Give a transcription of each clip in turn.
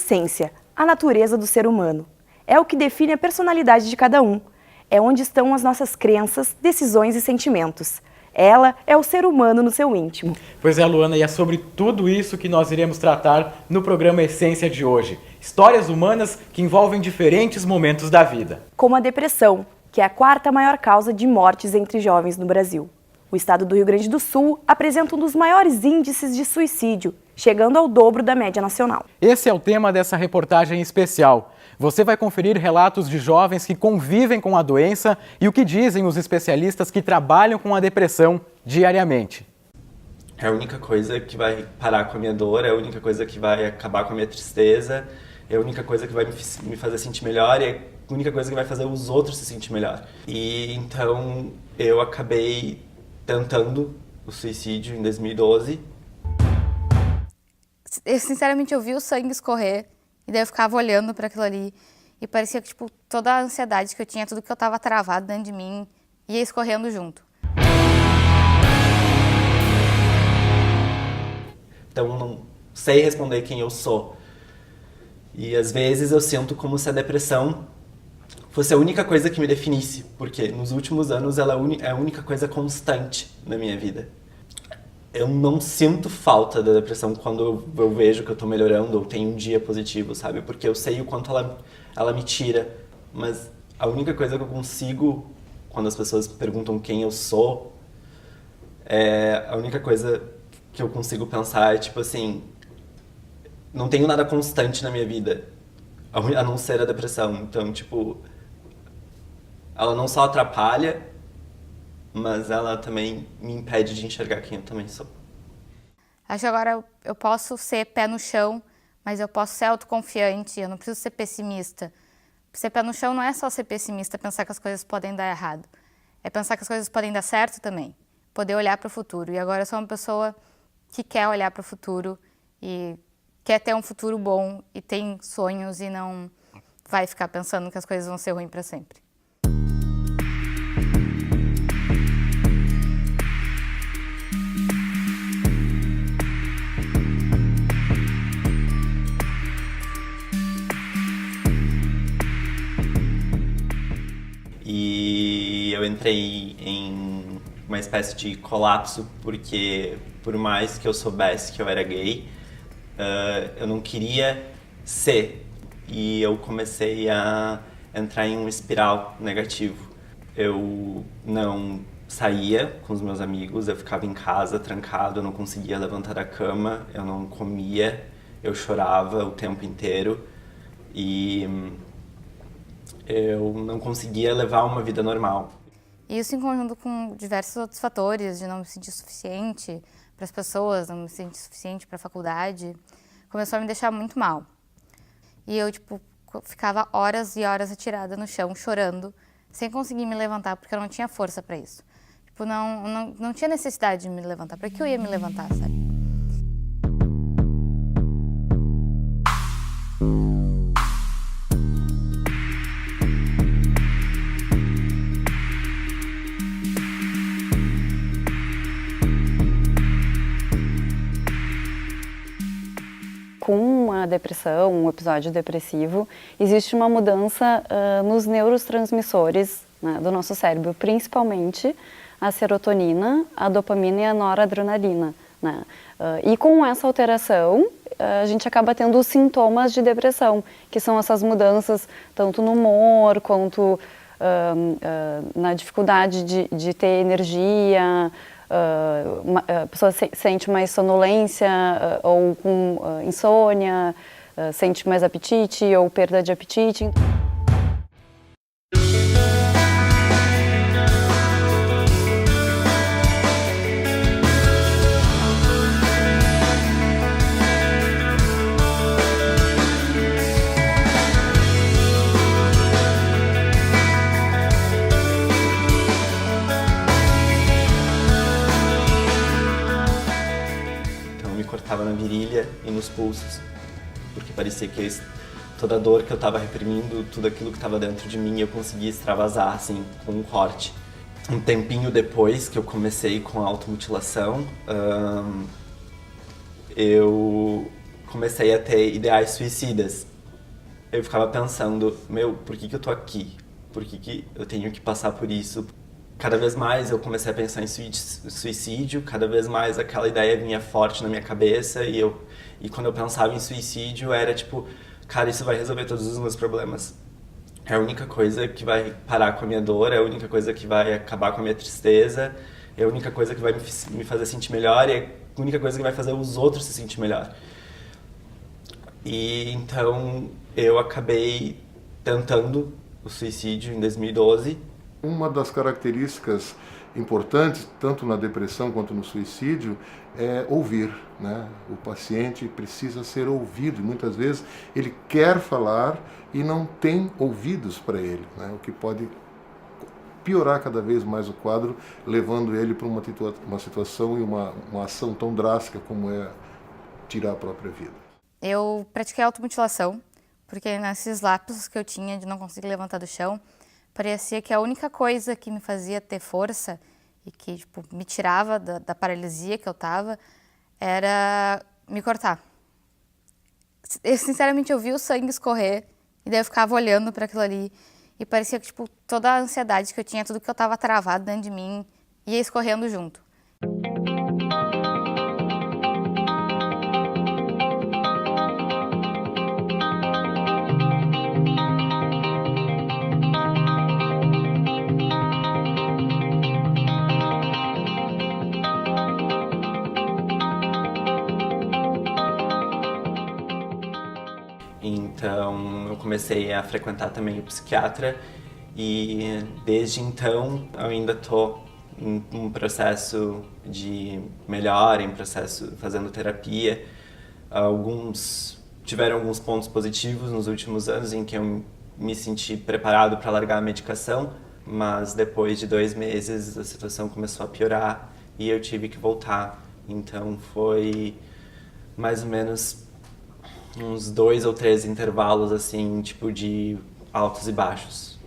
essência, a natureza do ser humano. É o que define a personalidade de cada um. É onde estão as nossas crenças, decisões e sentimentos. Ela é o ser humano no seu íntimo. Pois é, Luana, e é sobre tudo isso que nós iremos tratar no programa Essência de hoje. Histórias humanas que envolvem diferentes momentos da vida. Como a depressão, que é a quarta maior causa de mortes entre jovens no Brasil. O estado do Rio Grande do Sul apresenta um dos maiores índices de suicídio, chegando ao dobro da média nacional. Esse é o tema dessa reportagem especial. Você vai conferir relatos de jovens que convivem com a doença e o que dizem os especialistas que trabalham com a depressão diariamente. É a única coisa que vai parar com a minha dor, é a única coisa que vai acabar com a minha tristeza, é a única coisa que vai me fazer sentir melhor e é a única coisa que vai fazer os outros se sentir melhor. E então eu acabei tentando o suicídio em 2012. Sinceramente, eu vi o sangue escorrer e daí eu ficava olhando para aquilo ali e parecia que tipo, toda a ansiedade que eu tinha, tudo que eu tava travado dentro de mim, ia escorrendo junto. Então eu não sei responder quem eu sou. E às vezes eu sinto como se a depressão fosse a única coisa que me definisse, porque nos últimos anos ela é a única coisa constante na minha vida. Eu não sinto falta da depressão quando eu vejo que eu tô melhorando ou tenho um dia positivo, sabe? Porque eu sei o quanto ela me tira, mas a única coisa que eu consigo, quando as pessoas perguntam quem eu sou, a única coisa que eu consigo pensar é tipo assim, não tenho nada constante na minha vida, a não ser a depressão. Então, tipo, ela não só atrapalha, mas ela também me impede de enxergar quem eu também sou. Acho que agora eu posso ser pé no chão, mas eu posso ser autoconfiante, eu não preciso ser pessimista. Ser pé no chão não é só ser pessimista, pensar que as coisas podem dar errado. É pensar que as coisas podem dar certo também. Poder olhar para o futuro. E agora eu sou uma pessoa que quer olhar para o futuro e quer ter um futuro bom e tem sonhos e não vai ficar pensando que as coisas vão ser ruins para sempre. E eu entrei em uma espécie de colapso porque, por mais que eu soubesse que eu era gay, eu não queria ser. E eu comecei a entrar em um espiral negativo. Eu não saía com os meus amigos, eu ficava em casa trancado, eu não conseguia levantar da cama, eu não comia, eu chorava o tempo inteiro e eu não conseguia levar uma vida normal. Isso em conjunto com diversos outros fatores, de não me sentir suficiente para as pessoas, não me sentir suficiente para a faculdade, começou a me deixar muito mal. E eu, tipo, ficava horas e horas atirada no chão, chorando, sem conseguir me levantar, porque eu não tinha força para isso. Tipo, não tinha necessidade de me levantar. Para que eu ia me levantar, sabe? Com a depressão, um episódio depressivo, existe uma mudança nos neurotransmissores, né, do nosso cérebro, principalmente a serotonina, a dopamina e a noradrenalina, né? E com essa alteração, a gente acaba tendo os sintomas de depressão, que são essas mudanças tanto no humor quanto na dificuldade de ter energia. A pessoa sente mais sonolência ou com insônia, sente mais apetite ou perda de apetite. Cortava na virilha e nos pulsos, porque parecia que toda a dor que eu estava reprimindo, tudo aquilo que estava dentro de mim, eu conseguia extravasar, assim, com um corte. Um tempinho depois que eu comecei com a automutilação, eu comecei a ter ideais suicidas. Eu ficava pensando, por que eu tô aqui? Por que eu tenho que passar por isso? Cada vez mais eu comecei a pensar em suicídio, cada vez mais aquela ideia vinha forte na minha cabeça e quando eu pensava em suicídio era tipo, cara, isso vai resolver todos os meus problemas. É a única coisa que vai parar com a minha dor, é a única coisa que vai acabar com a minha tristeza, é a única coisa que vai me fazer sentir melhor e é a única coisa que vai fazer os outros se sentir melhor. E então eu acabei tentando o suicídio em 2012. Uma das características importantes, tanto na depressão quanto no suicídio, é ouvir, né? O paciente precisa ser ouvido e muitas vezes ele quer falar e não tem ouvidos para ele, né? O que pode piorar cada vez mais o quadro, levando ele para uma situação e uma ação tão drástica como é tirar a própria vida. Eu pratiquei automutilação, porque nesses lapsos que eu tinha de não conseguir levantar do chão, parecia que a única coisa que me fazia ter força e que tipo, me tirava da paralisia que eu tava era me cortar. Eu, sinceramente, eu via o sangue escorrer e daí eu ficava olhando para aquilo ali e parecia que tipo, toda a ansiedade que eu tinha, tudo que eu tava travado dentro de mim, ia escorrendo junto. Então eu comecei a frequentar também o psiquiatra e desde então eu ainda estou em um processo de melhora, em processo fazendo terapia. Tiveram alguns pontos positivos nos últimos anos em que eu me senti preparado para largar a medicação, mas depois de 2 meses a situação começou a piorar e eu tive que voltar. Então foi mais ou menos uns 2 ou 3 intervalos, assim, tipo de altos e baixos.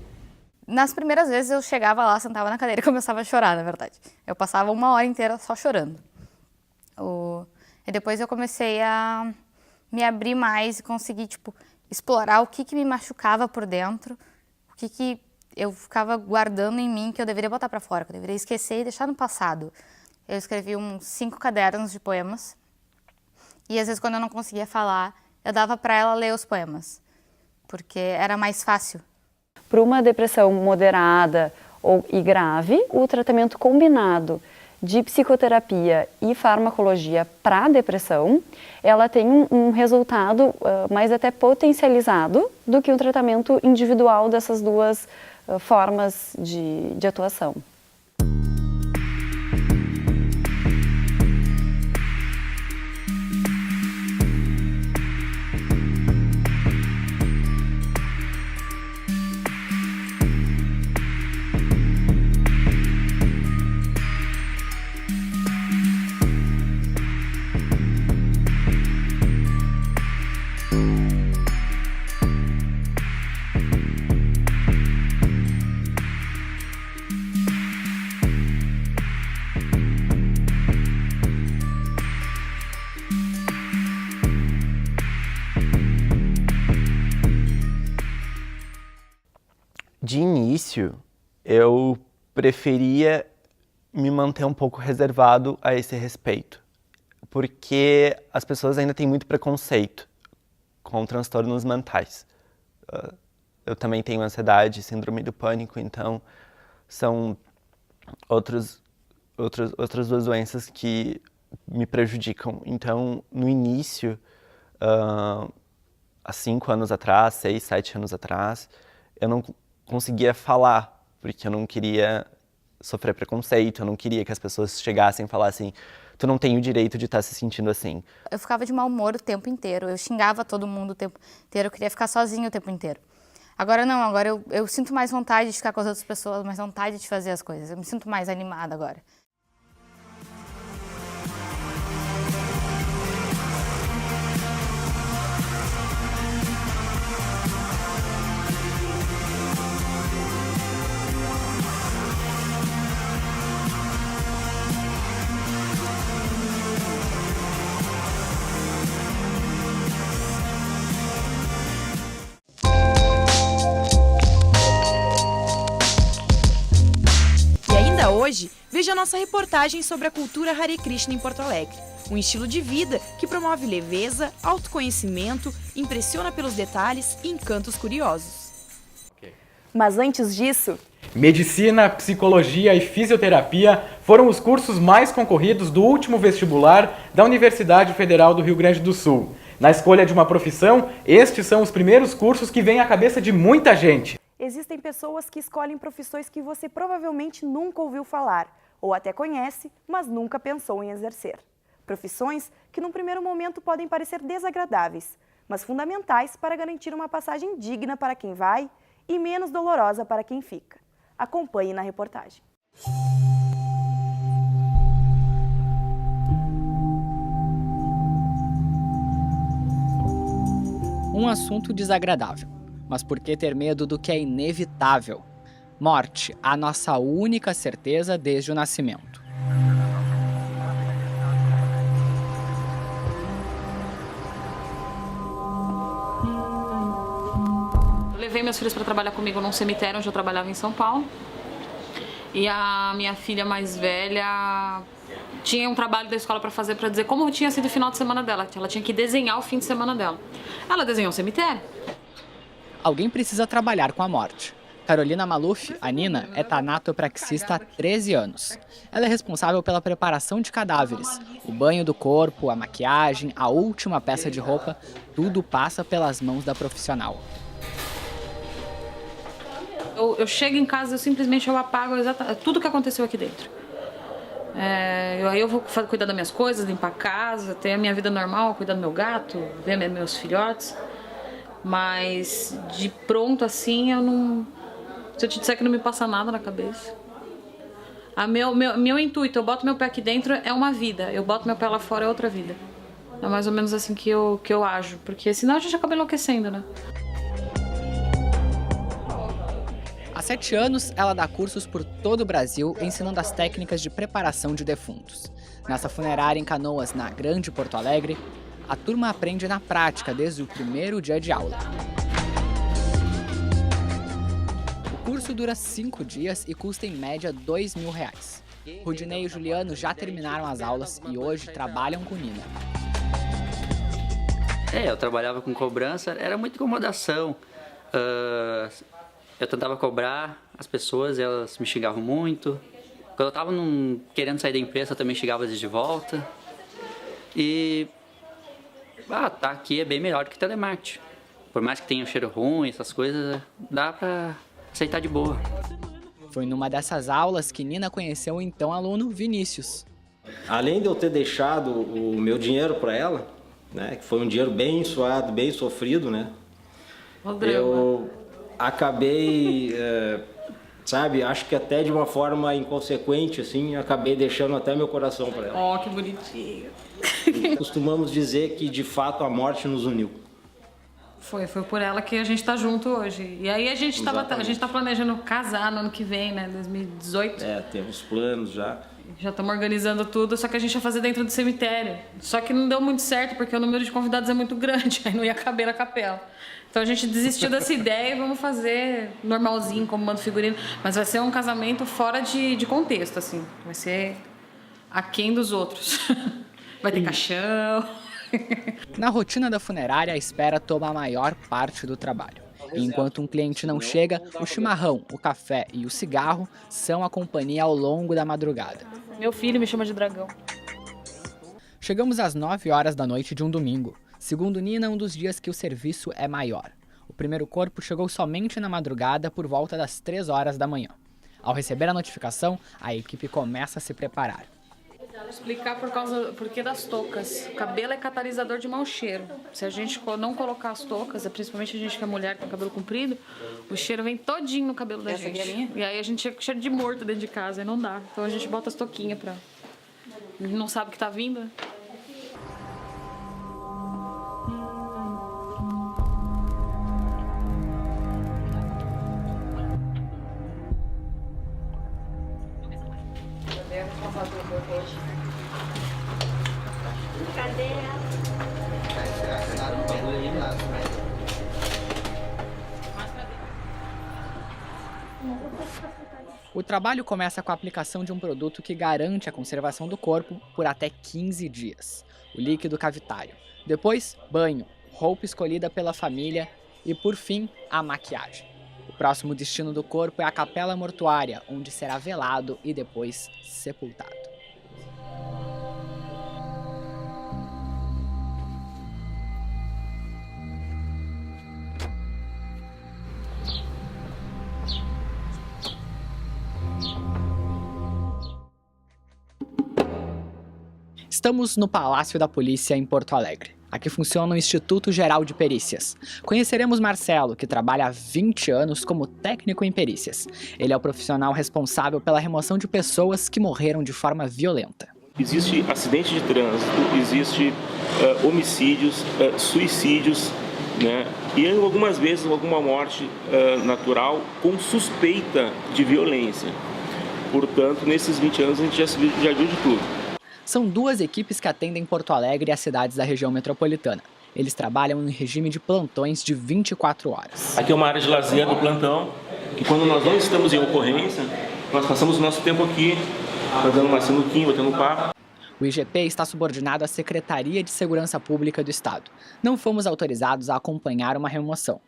Nas primeiras vezes eu chegava lá, sentava na cadeira e começava a chorar, na verdade. Eu passava 1 hora inteira só chorando. E depois eu comecei a me abrir mais e conseguir, tipo, explorar o que me machucava por dentro, o que eu ficava guardando em mim que eu deveria botar pra fora, que eu deveria esquecer e deixar no passado. Eu escrevi uns 5 cadernos de poemas e às vezes quando eu não conseguia falar, eu dava para ela ler os poemas, porque era mais fácil. Para uma depressão moderada e grave, o tratamento combinado de psicoterapia e farmacologia para a depressão, ela tem um resultado mais até potencializado do que um tratamento individual dessas duas formas de atuação. De início, eu preferia me manter um pouco reservado a esse respeito, porque as pessoas ainda têm muito preconceito com transtornos mentais. Eu também tenho ansiedade, síndrome do pânico, então são outras 2 doenças que me prejudicam. Então, no início, há 5 anos atrás, 6, 7 anos atrás, eu não conseguia falar, porque eu não queria sofrer preconceito, eu não queria que as pessoas chegassem e falassem, tu não tem o direito de estar se sentindo assim. Eu ficava de mau humor o tempo inteiro, eu xingava todo mundo o tempo inteiro, eu queria ficar sozinha o tempo inteiro. Agora não, agora eu sinto mais vontade de ficar com as outras pessoas, mais vontade de fazer as coisas, eu me sinto mais animada agora. nossa reportagem sobre a cultura Hare Krishna em Porto Alegre. Um estilo de vida que promove leveza, autoconhecimento, impressiona pelos detalhes e encantos curiosos. Mas antes disso, Medicina, psicologia e fisioterapia foram os cursos mais concorridos do último vestibular da Universidade Federal do Rio Grande do Sul. Na escolha de uma profissão, estes são os primeiros cursos que vêm à cabeça de muita gente. existem pessoas que escolhem profissões que você provavelmente nunca ouviu falar, ou até conhece, mas nunca pensou em exercer. Profissões que num primeiro momento podem parecer desagradáveis, mas fundamentais para garantir uma passagem digna para quem vai e menos dolorosa para quem fica. Acompanhe na reportagem. Um assunto desagradável, mas por que ter medo do que é inevitável? Morte, a nossa única certeza desde o nascimento. Eu levei meus filhos para trabalhar comigo num cemitério onde eu trabalhava em São Paulo. E a minha filha mais velha tinha um trabalho da escola para fazer, para dizer como tinha sido o final de semana dela. Ela tinha que desenhar o fim de semana dela. Ela desenhou um cemitério. Alguém precisa trabalhar com a morte. Carolina Maluf, a Nina, é tanatopraxista há 13 anos. Ela é responsável pela preparação de cadáveres. O banho do corpo, a maquiagem, a última peça de roupa, tudo passa pelas mãos da profissional. Eu chego em casa, eu apago tudo que aconteceu aqui dentro. Aí eu vou cuidar das minhas coisas, limpar a casa, ter a minha vida normal, cuidar do meu gato, ver meus filhotes. Mas de pronto assim, eu não... Se eu te disser que não me passa nada na cabeça. Meu intuito, eu boto meu pé aqui dentro, é uma vida. Eu boto meu pé lá fora, é outra vida. É mais ou menos assim que eu ajo. Porque senão a gente acaba enlouquecendo, né? Há 7 anos, ela dá cursos por todo o Brasil, ensinando as técnicas de preparação de defuntos. Nessa funerária em Canoas, na Grande Porto Alegre, a turma aprende na prática desde o primeiro dia de aula. O curso dura 5 dias e custa em média R$2.000. Rudinei e Juliano já terminaram as aulas e hoje trabalham com Nina. Eu trabalhava com cobrança, era muita incomodação. Eu tentava cobrar as pessoas, elas me xingavam muito. Quando eu estava querendo sair da empresa, eu também xingava eles de volta. E tá aqui é bem melhor do que telemarketing. Por mais que tenha um cheiro ruim, essas coisas, dá pra aceitar de boa. Foi numa dessas aulas que Nina conheceu o então aluno Vinícius. Além de eu ter deixado o meu dinheiro para ela, né, que foi um dinheiro bem suado, bem sofrido, né? Eu acabei, acho que até de uma forma inconsequente, assim, acabei deixando até meu coração para ela. Oh, que bonitinho. Costumamos dizer que, de fato, a morte nos uniu. Foi por ela que a gente tá junto hoje. E aí a gente tá planejando casar no ano que vem, né, 2018. Temos planos já. Já estamos organizando tudo, só que a gente ia fazer dentro do cemitério. Só que não deu muito certo, porque o número de convidados é muito grande, aí não ia caber na capela. Então a gente desistiu dessa ideia e vamos fazer normalzinho, como manda figurino. Mas vai ser um casamento fora de contexto, assim. Vai ser aquém dos outros. Vai ter caixão. Na rotina da funerária, a espera toma a maior parte do trabalho. E enquanto um cliente não chega, o chimarrão, o café e o cigarro são a companhia ao longo da madrugada. Meu filho me chama de dragão. Chegamos às 9 horas da noite de um domingo. Segundo Nina, um dos dias que o serviço é maior. O primeiro corpo chegou somente na madrugada por volta das 3 horas da manhã. Ao receber a notificação, a equipe começa a se preparar. Vou explicar por que das toucas. O cabelo é catalisador de mau cheiro. Se a gente não colocar as toucas, principalmente a gente que é mulher que tem cabelo comprido, o cheiro vem todinho no cabelo da gente. E aí a gente chega com cheiro de morto dentro de casa, e não dá. Então a gente bota as touquinhas pra... A gente não sabe o que tá vindo, né? O trabalho começa com a aplicação de um produto que garante a conservação do corpo por até 15 dias, o líquido cavitário. Depois, banho, roupa escolhida pela família e, por fim, a maquiagem. O próximo destino do corpo é a capela mortuária, onde será velado e depois sepultado. Estamos no Palácio da Polícia em Porto Alegre. Aqui funciona o Instituto Geral de Perícias. Conheceremos Marcelo, que trabalha há 20 anos como técnico em perícias. Ele é o profissional responsável pela remoção de pessoas que morreram de forma violenta. Existe acidente de trânsito, existe homicídios, suicídios, né? E algumas vezes alguma morte natural com suspeita de violência. Portanto, nesses 20 anos a gente já viu de tudo. São 2 equipes que atendem Porto Alegre e as cidades da região metropolitana. Eles trabalham em regime de plantões de 24 horas. Aqui é uma área de lazer do plantão, que quando nós não estamos em ocorrência, nós passamos o nosso tempo aqui, dando uma sinuquinha, batendo papo. O IGP está subordinado à Secretaria de Segurança Pública do Estado. Não fomos autorizados a acompanhar uma remoção.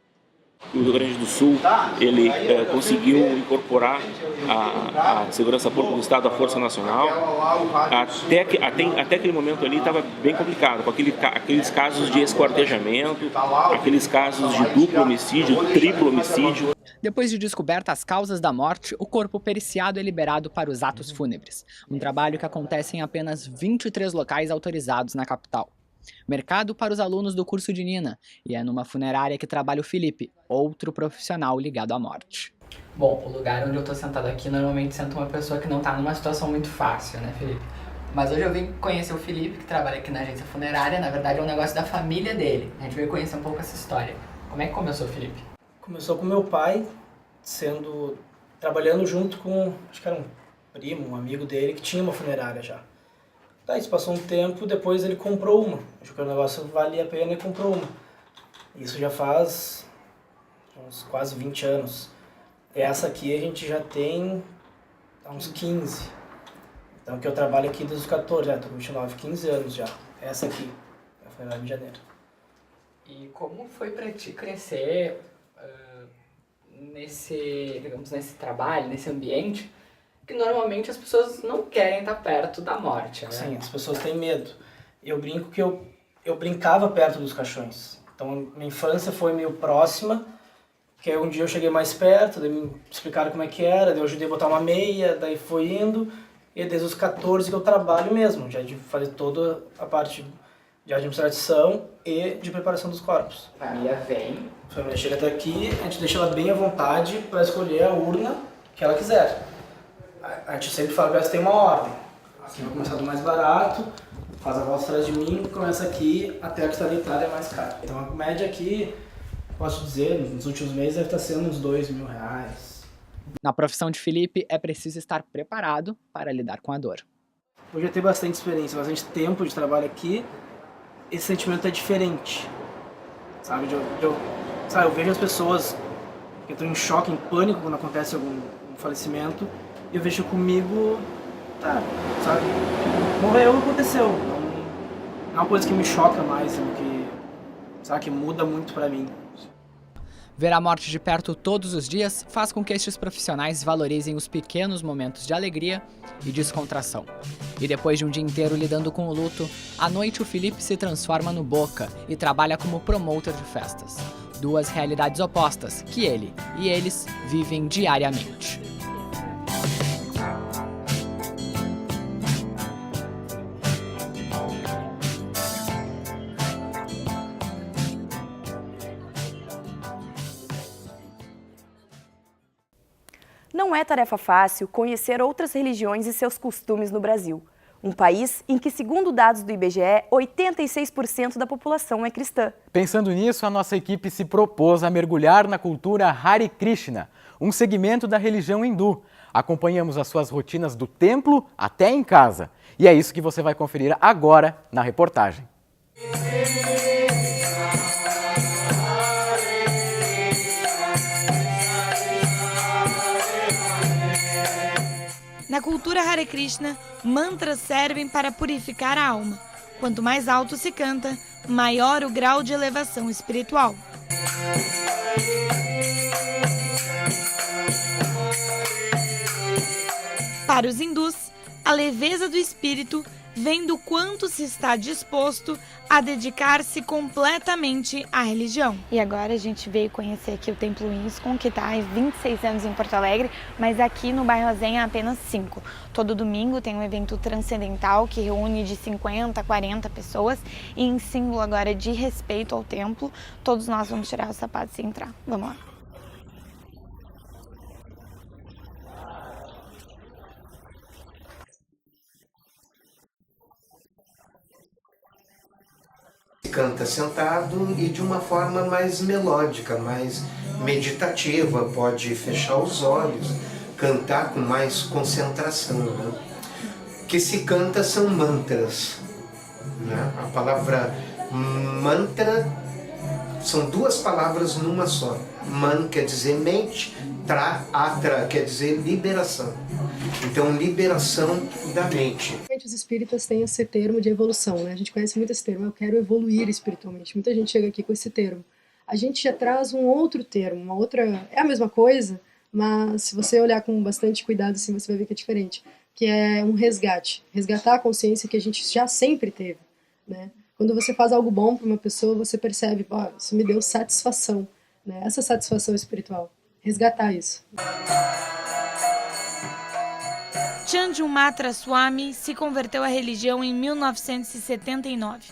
O Rio Grande do Sul, ele conseguiu incorporar a Segurança Pública do Estado à Força Nacional. Até aquele momento ali estava bem complicado, com aqueles casos de esquartejamento, aqueles casos de duplo homicídio, triplo homicídio. Depois de descobertas as causas da morte, o corpo periciado é liberado para os atos fúnebres, um trabalho que acontece em apenas 23 locais autorizados na capital. Mercado para os alunos do curso de Nina, e é numa funerária que trabalha o Felipe, outro profissional ligado à morte. Bom, o lugar onde eu tô sentado aqui normalmente senta uma pessoa que não tá numa situação muito fácil, né, Felipe? Mas hoje eu vim conhecer o Felipe, que trabalha aqui na agência funerária. Na verdade é um negócio da família dele. A gente veio conhecer um pouco essa história. Como é que começou, Felipe? Começou com meu pai, trabalhando junto com, acho que era um primo, um amigo dele, que tinha uma funerária já. Daí passou um tempo, depois ele comprou uma. Achou que o negócio valia a pena e comprou uma. Isso já faz uns quase 20 anos. Essa aqui a gente já tem há uns 15. Então que eu trabalho aqui desde os 14, já tô com 29, 15 anos já. Essa aqui, a funerária de janeiro. E como foi pra ti crescer nesse trabalho, nesse ambiente, que normalmente as pessoas não querem estar perto da morte, né? Sim, as pessoas têm medo. Eu brinco que eu brincava perto dos caixões. Então, minha infância foi meio próxima, que aí um dia eu cheguei mais perto, daí me explicaram como é que era, daí eu ajudei a botar uma meia, daí foi indo, e desde os 14 que eu trabalho mesmo, já de fazer toda a parte de administração e de preparação dos corpos. A família vem. A família chega até aqui, a gente deixa ela bem à vontade para escolher a urna que ela quiser. A gente sempre fala que ela tem uma ordem. Assim vai começar do mais barato, faz a volta atrás de mim, começa aqui, até a que está deitada é mais cara. Então a média aqui, posso dizer, nos últimos meses deve estar sendo uns R$2.000. Na profissão de Felipe, é preciso estar preparado para lidar com a dor. Hoje eu tenho bastante experiência, bastante tempo de trabalho aqui, esse sentimento é diferente. Sabe, eu vejo as pessoas que estão em choque, em pânico quando acontece algum falecimento, e eu vejo comigo, sabe, morreu, aconteceu. Não é uma coisa que me choca mais, que muda muito pra mim. Ver a morte de perto todos os dias faz com que estes profissionais valorizem os pequenos momentos de alegria e descontração. E depois de um dia inteiro lidando com o luto, à noite o Felipe se transforma no Boca e trabalha como promotor de festas. 2 realidades opostas que ele e eles vivem diariamente. Não é tarefa fácil conhecer outras religiões e seus costumes no Brasil. Um país em que, segundo dados do IBGE, 86% da população é cristã. Pensando nisso, a nossa equipe se propôs a mergulhar na cultura Hare Krishna, um segmento da religião hindu. Acompanhamos as suas rotinas do templo até em casa. E é isso que você vai conferir agora na reportagem. Na cultura Hare Krishna, mantras servem para purificar a alma. Quanto mais alto se canta, maior o grau de elevação espiritual. Para os hindus, a leveza do espírito vem do quanto se está disposto a dedicar-se completamente à religião. E agora a gente veio conhecer aqui o Templo ISKCON, que está há 26 anos em Porto Alegre, mas aqui no bairro Azenha há apenas 5. Todo domingo tem um evento transcendental que reúne de 50 a 40 pessoas e em símbolo agora de respeito ao templo, todos nós vamos tirar os sapatos e entrar. Vamos lá. Canta sentado e de uma forma mais melódica, mais meditativa, pode fechar os olhos, cantar com mais concentração. Né? O que se canta são mantras. Né? A palavra mantra são duas palavras numa só. Man quer dizer mente, atra quer dizer liberação. Então, liberação da mente. Os espíritas têm esse termo de evolução, né? A gente conhece muito esse termo, eu quero evoluir espiritualmente. Muita gente chega aqui com esse termo. A gente já traz um outro termo, uma outra... É a mesma coisa, mas se você olhar com bastante cuidado, assim, você vai ver que é diferente. Que é um resgate. Resgatar a consciência que a gente já sempre teve, né? Quando você faz algo bom para uma pessoa, você percebe, isso me deu satisfação, né? Essa satisfação espiritual. Resgatar isso. Chanjumatra Swami se converteu à religião em 1979.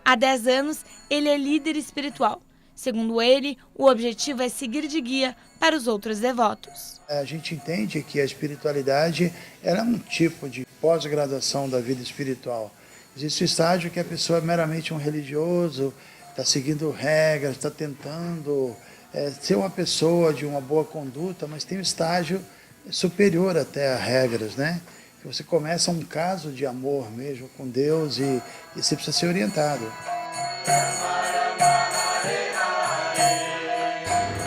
Há 10 anos, ele é líder espiritual. Segundo ele, o objetivo é seguir de guia para os outros devotos. A gente entende que a espiritualidade é um tipo de pós-graduação da vida espiritual. Existe o estágio que a pessoa é meramente um religioso, está seguindo regras, está tentando ser uma pessoa de uma boa conduta, mas tem um estágio superior até a regras, né? Que você começa um caso de amor mesmo com Deus e você precisa ser orientado.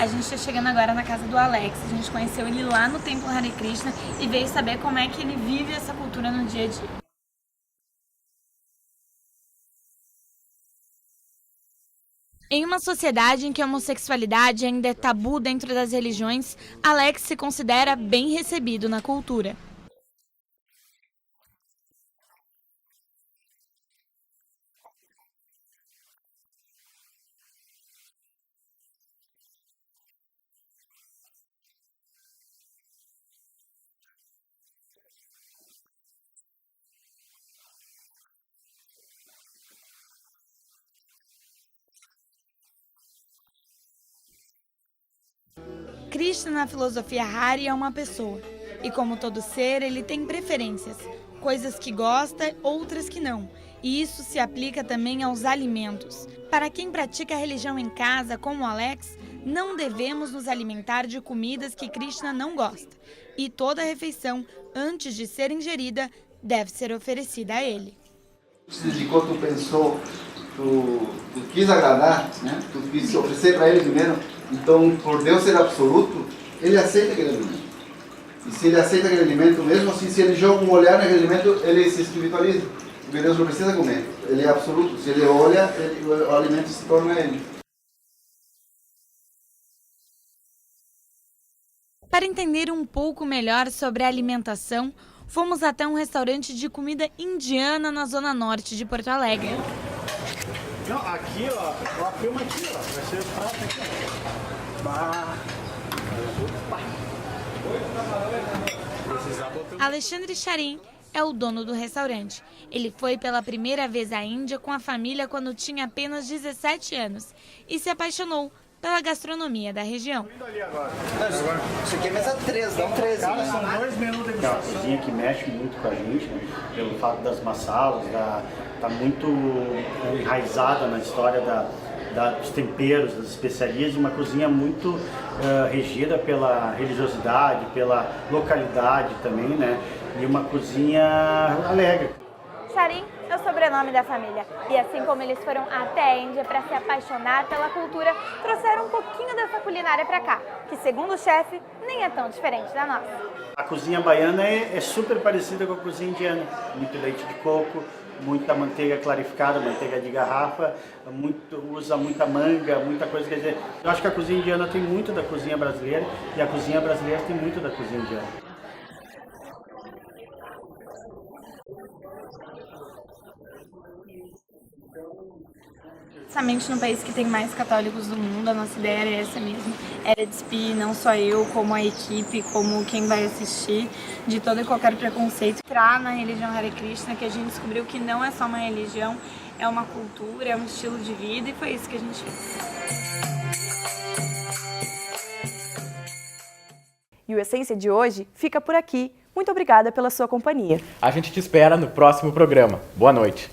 A gente está chegando agora na casa do Alex. A gente conheceu ele lá no Templo Hare Krishna e veio saber como é que ele vive essa cultura no dia a dia. Em uma sociedade em que a homossexualidade ainda é tabu dentro das religiões, Alex se considera bem recebido na cultura. Krishna, na filosofia Hari, é uma pessoa. E como todo ser, ele tem preferências. Coisas que gosta, outras que não. E isso se aplica também aos alimentos. Para quem pratica a religião em casa, como o Alex, não devemos nos alimentar de comidas que Krishna não gosta. E toda refeição, antes de ser ingerida, deve ser oferecida a ele. Se dedicou, tu pensou, tu quis agradar, né? Tu quis oferecer para ele primeiro. Então, por Deus ser absoluto, ele aceita aquele alimento. E se ele aceita aquele alimento, mesmo assim, se ele joga um olhar naquele alimento, ele se espiritualiza. Porque Deus não precisa comer. Ele é absoluto. Se ele olha, o alimento se torna ele. Para entender um pouco melhor sobre a alimentação, fomos até um restaurante de comida indiana na zona norte de Porto Alegre. Não, aqui, ó, a filma aqui, ó, vai ser o prato aqui, ó. Alexandre Charim é o dono do restaurante. Ele foi pela primeira vez à Índia com a família quando tinha apenas 17 anos e se apaixonou pela gastronomia da região. Isso aqui é mesa 3, dá um 13. Cara, são 2 menus de uma cozinha que mexe muito com a gente, né? Pelo fato das massalas, tá muito enraizada na história dos temperos, das especiarias, de uma cozinha muito regida pela religiosidade, pela localidade também, né? E uma cozinha alegre. Charim é o sobrenome da família. E assim como eles foram até a Índia para se apaixonar pela cultura, trouxeram um pouquinho dessa culinária para cá, que segundo o chefe, nem é tão diferente da nossa. A cozinha baiana é super parecida com a cozinha indiana. Muito leite de coco, muita manteiga clarificada, manteiga de garrafa, usa muita manga, muita coisa. Quer dizer, eu acho que a cozinha indiana tem muito da cozinha brasileira e a cozinha brasileira tem muito da cozinha indiana. Justamente no país que tem mais católicos do mundo, a nossa ideia era essa mesmo, era despir não só eu, como a equipe, como quem vai assistir, de todo e qualquer preconceito. Entrar na religião Hare Krishna, que a gente descobriu que não é só uma religião, é uma cultura, é um estilo de vida, e foi isso que a gente fez. E o Essência de hoje fica por aqui. Muito obrigada pela sua companhia. A gente te espera no próximo programa. Boa noite.